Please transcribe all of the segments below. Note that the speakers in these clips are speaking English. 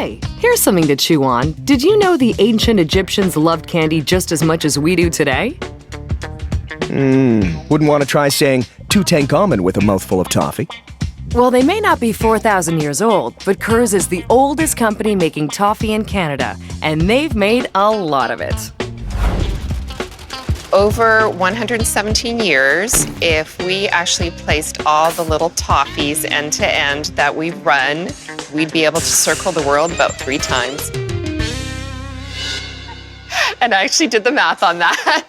Hey, here's something to chew on. Did you know the ancient Egyptians loved candy just as much as we do today? Wouldn't want to try saying Tutankhamun with a mouthful of toffee. Well, they may not be 4,000 years old, but Kurz is the oldest company making toffee in Canada, and they've made a lot of it. Over 117 years, if we actually placed all the little toffees end to end that we run, we'd be able to circle the world about 3 times. And I actually did the math on that.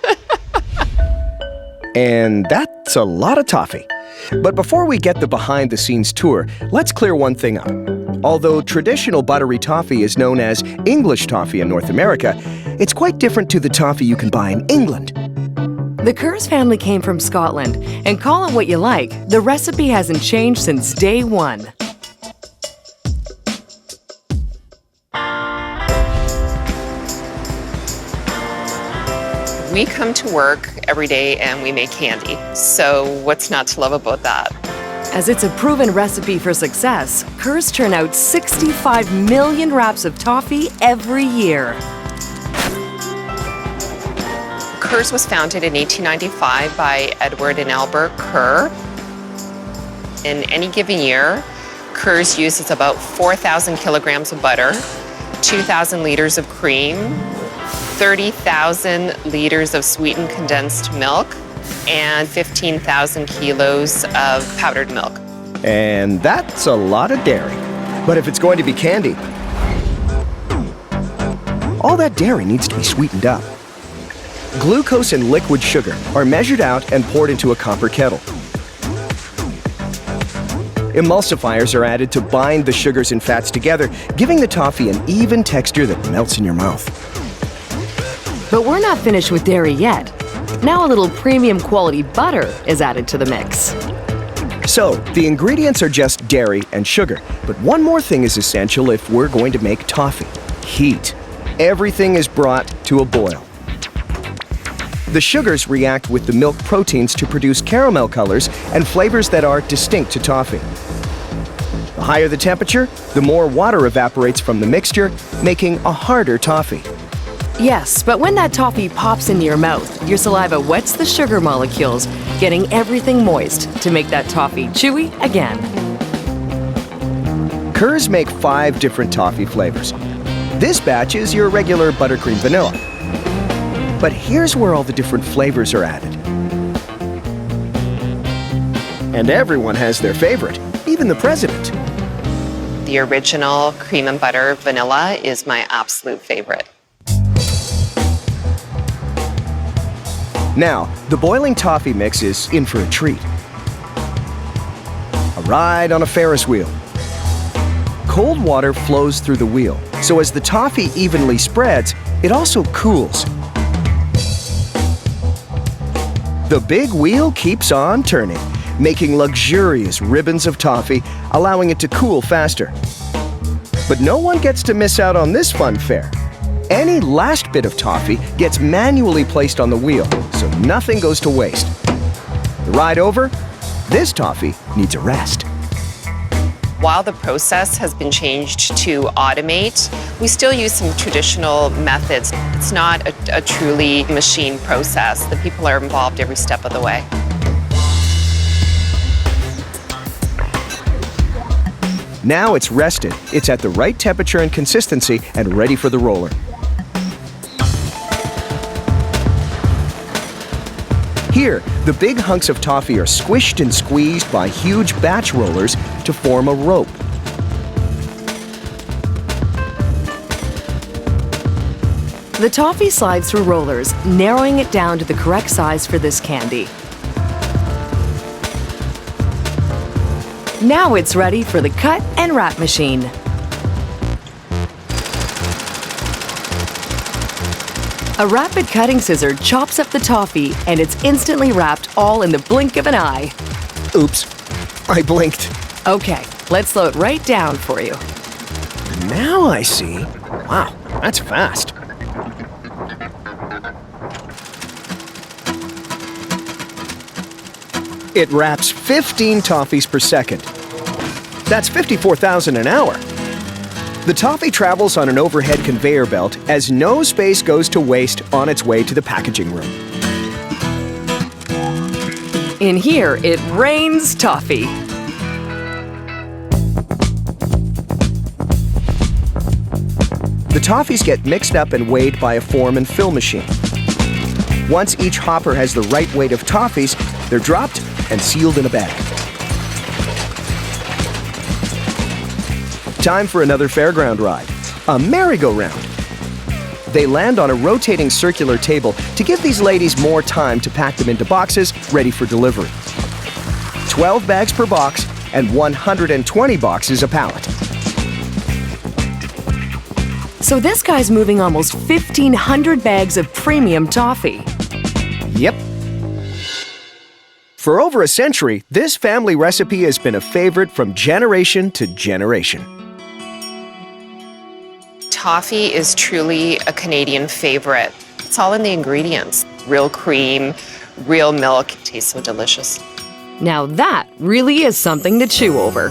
And that's a lot of toffee. But before we get the behind-the-scenes tour, let's clear one thing up. Although traditional buttery toffee is known as English toffee in North America, it's quite different to the toffee you can buy in England. The Kurz family came from Scotland, and call it what you like, the recipe hasn't changed since day one. We come to work every day and we make candy. So what's not to love about that? As it's a proven recipe for success, Kurz churn out 65 million wraps of toffee every year. Kurz was founded in 1895 by Edward and Albert Kerr. In any given year, Kurz uses about 4,000 kilograms of butter, 2,000 liters of cream, 30,000 liters of sweetened condensed milk, and 15,000 kilos of powdered milk. And that's a lot of dairy. But if it's going to be candy, all that dairy needs to be sweetened up. Glucose and liquid sugar are measured out and poured into a copper kettle. Emulsifiers are added to bind the sugars and fats together, giving the toffee an even texture that melts in your mouth. But we're not finished with dairy yet. Now a little premium quality butter is added to the mix. So, the ingredients are just dairy and sugar, but one more thing is essential if we're going to make toffee: heat. Everything is brought to a boil. The sugars react with the milk proteins to produce caramel colors and flavors that are distinct to toffee. The higher the temperature, the more water evaporates from the mixture, making a harder toffee. Yes, but when that toffee pops into your mouth, your saliva wets the sugar molecules, getting everything moist to make that toffee chewy again. Kurz make 5 different toffee flavors. This batch is your regular buttercream vanilla. But here's where all the different flavors are added. And everyone has their favorite, even the president. The original cream and butter vanilla is my absolute favorite. Now, the boiling toffee mix is in for a treat. A ride on a Ferris wheel. Cold water flows through the wheel, so as the toffee evenly spreads, it also cools. The big wheel keeps on turning, making luxurious ribbons of toffee, allowing it to cool faster. But no one gets to miss out on this fun fair. Any last bit of toffee gets manually placed on the wheel, so nothing goes to waste. The ride over, this toffee needs a rest. While the process has been changed to automate, we still use some traditional methods. It's not a truly machine process. The people are involved every step of the way. Now it's rested, it's at the right temperature and consistency, and ready for the roller. Here, the big hunks of toffee are squished and squeezed by huge batch rollers to form a rope. The toffee slides through rollers, narrowing it down to the correct size for this candy. Now it's ready for the cut and wrap machine. A rapid cutting scissor chops up the toffee, and it's instantly wrapped all in the blink of an eye. Oops, I blinked. Okay, let's slow it right down for you. Now I see. Wow, that's fast. It wraps 15 toffees per second. That's 54,000 an hour. The toffee travels on an overhead conveyor belt as no space goes to waste on its way to the packaging room. In here, it rains toffee. The toffees get mixed up and weighed by a form and fill machine. Once each hopper has the right weight of toffees, they're dropped and sealed in a bag. Time for another fairground ride, a merry-go-round. They land on a rotating circular table to give these ladies more time to pack them into boxes ready for delivery. 12 bags per box and 120 boxes a pallet. So this guy's moving almost 1,500 bags of premium toffee. Yep. For over a century, this family recipe has been a favorite from generation to generation. Toffee is truly a Canadian favorite. It's all in the ingredients. Real cream, real milk. It tastes so delicious. Now that really is something to chew over.